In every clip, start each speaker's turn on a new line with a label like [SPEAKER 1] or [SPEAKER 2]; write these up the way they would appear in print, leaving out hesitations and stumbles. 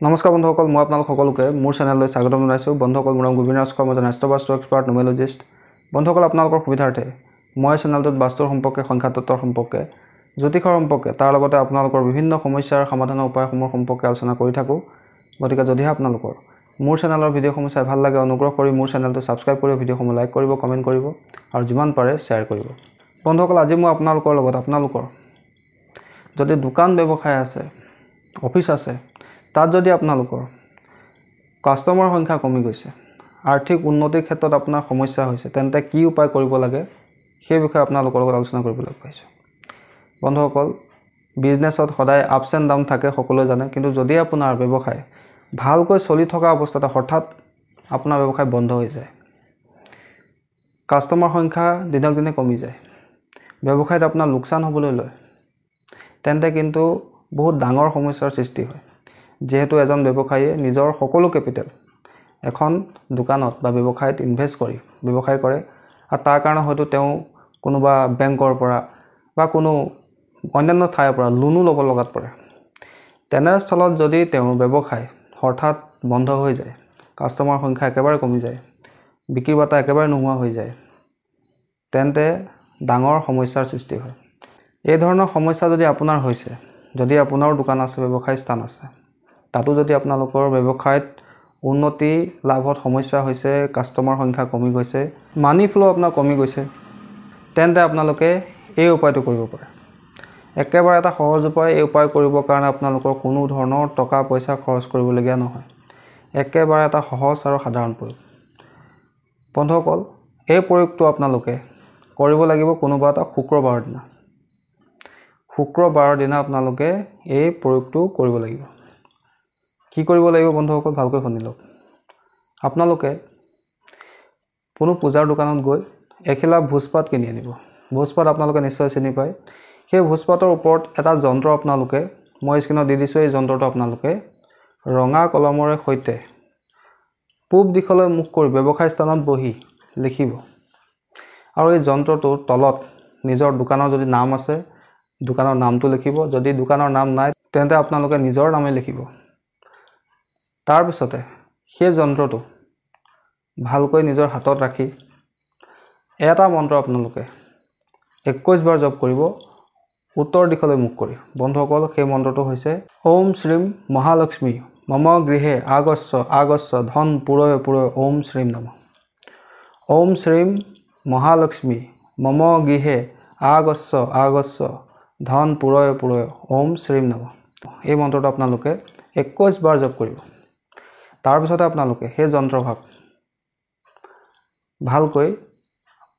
[SPEAKER 1] নমস্কাৰ বন্ধুসকল, মই আপোনালোক সকলোকে মোৰ চেনেললৈ স্বাগতম জনাইছোঁ। বন্ধুসকল, মোৰ নাম গোবিন্দ ৰাজখোৱা, মই ৰাষ্ট্ৰবাস্তু এক্সপাৰ্ট নিউমেৰলজিষ্ট। বন্ধুসকল, আপোনালোকৰ সুবিধাৰ্থে মই চেনেলটোত বাস্তুৰ সম্পৰ্কে, সংখ্যাতত্বৰ সম্পৰ্কে, জ্যোতিষৰ সম্পৰ্কে, তাৰ লগতে আপোনালোকৰ বিভিন্ন সমস্যাৰ সমাধানৰ উপায়সমূহ সম্পৰ্কে আলোচনা কৰি থাকোঁ। গতিকে যদিহে আপোনালোকৰ মোৰ চেনেলৰ ভিডিঅ'সমূহ চাই ভাল লাগে, অনুগ্ৰহ কৰি মোৰ চেনেলটো ছাবস্ক্ৰাইব কৰি ভিডিঅ'সমূহ লাইক কৰিব, কমেণ্ট কৰিব আৰু যিমান পাৰে শ্বেয়াৰ কৰিব। বন্ধুসকল, আজি মই আপোনালোকৰ লগত আপোনালোকৰ যদি দোকান ব্যৱসায় আছে, অফিচ আছে, তাত যদি আপোনালোকৰ কাষ্টমাৰ সংখ্যা কমি গৈছে, আৰ্থিক উন্নতিৰ ক্ষেত্ৰত আপোনাৰ সমস্যা হৈছে, তেন্তে কি উপায় কৰিব লাগে সেই বিষয়ে আপোনালোকৰ লগত আলোচনা কৰিবলৈ পাইছোঁ। বন্ধুসকল, বিজনেছত সদায় আপছ এণ্ড ডাউন থাকে, সকলোৱে জানে। কিন্তু যদি আপোনাৰ ব্যৱসায় ভালকৈ চলি থকা অৱস্থাতে হঠাৎ আপোনাৰ ব্যৱসায় বন্ধ হৈ যায়, কাষ্টমাৰ সংখ্যা দিনক দিনে কমি যায়, ব্যৱসায়ত আপোনাৰ লোকচান হ'বলৈ লয়, তেন্তে কিন্তু বহুত ডাঙৰ সমস্যাৰ সৃষ্টি হয়। যিহেতু এজন ব্যৱসায়ীয়ে নিজৰ সকলো কেপিটেল এখন দোকানত বা ব্যৱসায়ত ইনভেষ্ট কৰি ব্যৱসায় কৰে, আৰু তাৰ কাৰণে হয়তো তেওঁ কোনোবা বেংকৰ পৰা বা কোনো অন্যান্য ঠাইৰ পৰা লোনো ল'ব লগাত পৰে। তেনেস্থলত যদি তেওঁৰ ব্যৱসায় হঠাৎ বন্ধ হৈ যায়, কাষ্টমাৰ সংখ্যা একেবাৰে কমি যায়, বিক্ৰী বাৰ্তা একেবাৰে নোহোৱা হৈ যায়, তেন্তে ডাঙৰ সমস্যাৰ সৃষ্টি হয়। এই ধৰণৰ সমস্যা যদি আপোনাৰ হৈছে, যদি আপোনাৰো দোকান আছে, ব্যৱসায় স্থান আছে, তাতো যদি আপোনালোকৰ ব্যৱসায়ত উন্নতি লাভত সমস্যা হৈছে, কাষ্টমাৰ সংখ্যা কমি গৈছে, মানি ফ্ল' আপোনাৰ কমি গৈছে, তেন্তে আপোনালোকে এই উপায়টো কৰিব পাৰে। একেবাৰে এটা সহজ উপায়। এই উপায় কৰিবৰ কাৰণে আপোনালোকৰ কোনো ধৰণৰ টকা পইচা খৰচ কৰিবলগীয়া নহয়। একেবাৰে এটা সহজ আৰু সাধাৰণ প্ৰয়োগ। বন্ধুসকল, এই প্ৰয়োগটো আপোনালোকে কৰিব লাগিব কোনোবা এটা শুক্ৰবাৰৰ দিনা। শুক্ৰবাৰৰ দিনা আপোনালোকে এই প্ৰয়োগটো কৰিব লাগিব। কি কৰিব লাগিব বন্ধুসকল, ভালকৈ শুনি লওক। আপোনালোকে কোনো পূজাৰ দোকানত গৈ এখিলা ভোজপাত কিনি আনিব। ভোজপাত আপোনালোকে নিশ্চয় চিনি পায়। সেই ভোজপাতৰ ওপৰত এটা যন্ত্ৰ আপোনালোকে, মই স্ক্ৰীণত দি দিছোঁ, এই যন্ত্ৰটো আপোনালোকে ৰঙা কলমৰে সৈতে পূব দিশলৈ মুখ কৰি ব্যৱসায় স্থানত বহি লিখিব। আৰু এই যন্ত্ৰটোৰ তলত নিজৰ দোকানৰ যদি নাম আছে, দোকানৰ নামটো লিখিব। যদি দোকানৰ নাম নাই, তেন্তে আপোনালোকে নিজৰ নামেই লিখিব। তাৰপিছতে সেই যন্ত্ৰটো ভালকৈ নিজৰ হাতত ৰাখি এটা মন্ত্ৰ আপোনালোকে 21 বাৰ জপ কৰিব, উত্তৰ দিশলৈ মুখ কৰি। বন্ধুসকল, সেই মন্ত্ৰটো হৈছে ওম শ্ৰীম মহালক্ষ্মী মম গৃহে আগস্য আগস্য ধন পুৰয় পুৰয় ওম শ্ৰীম নমঃ। ওম শ্ৰীম মহালক্ষ্মী মম গৃহে আগস্য আগস্য ধন পুৰয় পুৰয় ওম শ্ৰীম নমঃ। এই মন্ত্ৰটো আপোনালোকে 21 বাৰ জপ কৰিব। তাৰপিছতে আপোনালোকে সেই যন্ত্ৰভাগ ভালকৈ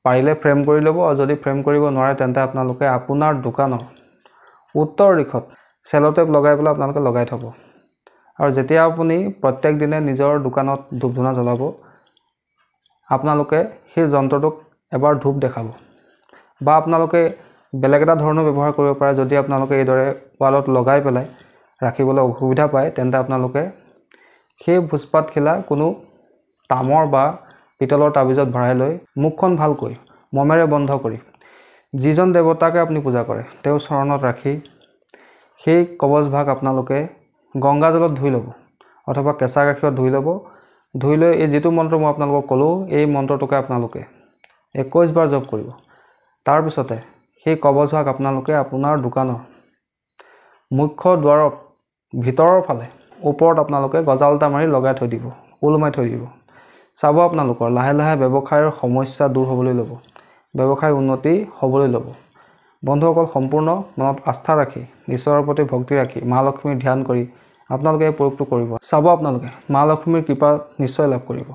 [SPEAKER 1] পাৰিলে ফ্ৰেম কৰি ল'ব, আৰু যদি ফ্ৰেম কৰিব নোৱাৰে তেন্তে আপোনালোকে আপোনাৰ দোকানৰ উত্তৰ দিশত চেল'টেপ লগাই পেলাই আপোনালোকে লগাই থ'ব। আৰু যেতিয়া আপুনি প্ৰত্যেক দিনে নিজৰ দোকানত ধূপ ধূনা জ্বলাব, আপোনালোকে সেই যন্ত্ৰটোক এবাৰ ধূপ দেখাব। বা আপোনালোকে বেলেগ এটা ধৰণৰ ব্যৱহাৰ কৰিব পাৰে। যদি আপোনালোকে এইদৰে ৱালত লগাই পেলাই ৰাখিবলৈ অসুবিধা পায়, তেন্তে আপোনালোকে সেই ভোজপাতখিলা কোনো তামৰ বা পিতলৰ তাবিজত ভৰাই লৈ মুখখন ভালকৈ মমেৰে বন্ধ কৰি যিজন দেৱতাকে আপুনি পূজা কৰে তেওঁৰ চৰণত ৰাখি সেই কবচভাগ আপোনালোকে গংগাজলত ধুই ল'ব, অথবা কেঁচা গাখীৰত ধুই ল'ব। ধুই লৈ এই যিটো মন্ত্ৰ মই আপোনালোকক ক'লোঁ, এই মন্ত্ৰটোকে আপোনালোকে 21 বাৰ জপ কৰিব। তাৰপিছতে সেই কবচভাগ আপোনালোকে আপোনাৰ দোকানৰ মুখ্য দুৱাৰৰ ভিতৰৰ ফালে ওপৰত আপোনালোকে গজালটা মাৰি লগাই থৈ দিব, ওলমাই থৈ দিব। চাব আপোনালোকৰ লাহে লাহে ব্যৱসায়ৰ সমস্যা দূৰ হ'বলৈ ল'ব, ব্যৱসায় উন্নতি হ'বলৈ ল'ব। বন্ধুসকল, সম্পূৰ্ণ মনত আস্থা ৰাখি, ঈশ্বৰৰ প্ৰতি ভক্তি ৰাখি, মা লক্ষ্মীৰ ধ্যান কৰি আপোনালোকে এই প্ৰয়োগটো কৰিব। চাব আপোনালোকে মা লক্ষ্মীৰ কৃপা নিশ্চয় লাভ কৰিব।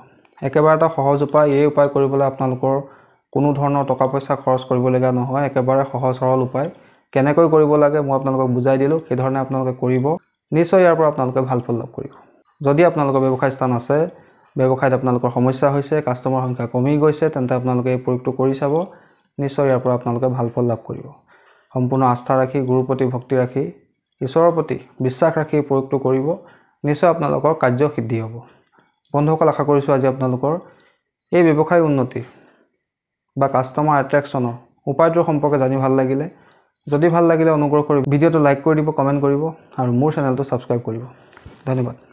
[SPEAKER 1] একেবাৰে এটা সহজ উপায়। এই উপায় কৰিবলৈ আপোনালোকৰ কোনো ধৰণৰ টকা পইচা খৰচ কৰিবলগীয়া নহয়। একেবাৰে সহজ সৰল উপায়। কেনেকৈ কৰিব লাগে মই আপোনালোকক বুজাই দিলোঁ। সেইধৰণে আপোনালোকে কৰিব, নিশ্চয় ইয়াৰ পৰা আপোনালোকে ভাল ফল লাভ কৰিব। যদি আপোনালোকৰ ব্যৱসায় স্থান আছে, ব্যৱসায়ত আপোনালোকৰ সমস্যা হৈছে, কাষ্টমাৰ সংখ্যা কমি গৈছে, তেন্তে আপোনালোকে এই প্ৰয়োগটো কৰি চাব, নিশ্চয় ইয়াৰ পৰা আপোনালোকে ভাল ফল লাভ কৰিব। সম্পূৰ্ণ আস্থা ৰাখি, গুৰুৰ প্ৰতি ভক্তি ৰাখি, ঈশ্বৰৰ প্ৰতি বিশ্বাস ৰাখি এই প্ৰয়োগটো কৰিব, নিশ্চয় আপোনালোকৰ কাৰ্য সিদ্ধি হ'ব। বন্ধুসকল, আশা কৰিছোঁ আজি আপোনালোকৰ এই ব্যৱসায় উন্নতিৰ বা কাষ্টমাৰ এট্ৰেকশ্যনৰ উপায়টোৰ সম্পৰ্কে জানি ভাল লাগিলে। যদি ভাল লাগিলে অনুগ্ৰহ কৰি ভিডিঅ'টো লাইক কৰি দিব, কমেণ্ট কৰিব আৰু মোৰ চেনেলটো ছাবস্ক্ৰাইব কৰিব। ধন্যবাদ।